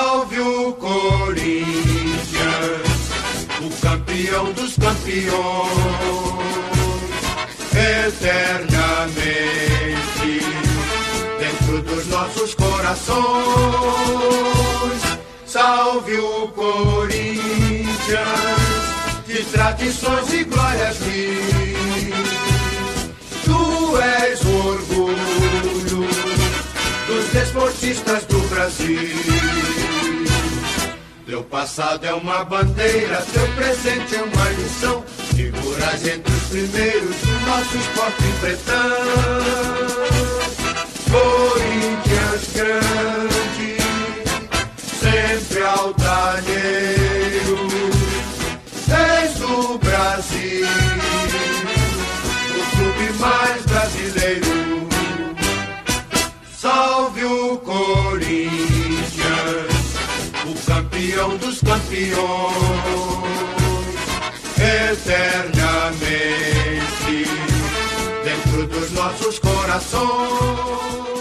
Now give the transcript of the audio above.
Salve o Corinthians, o campeão dos campeões, eternamente dentro dos nossos corações. Salve o Corinthians, de tradições e glórias mil. Tu és o orgulho dos desportistas do Brasil. Teu passado é uma bandeira, teu presente é uma lição. Figuras entre os primeiros do nosso esporte empretão. Corinthians grande, sempre altaneiro, desde o Brasil, o clube mais brasileiro. Salve o Corinthians, o campeão dos campeões, eternamente dentro dos nossos corações.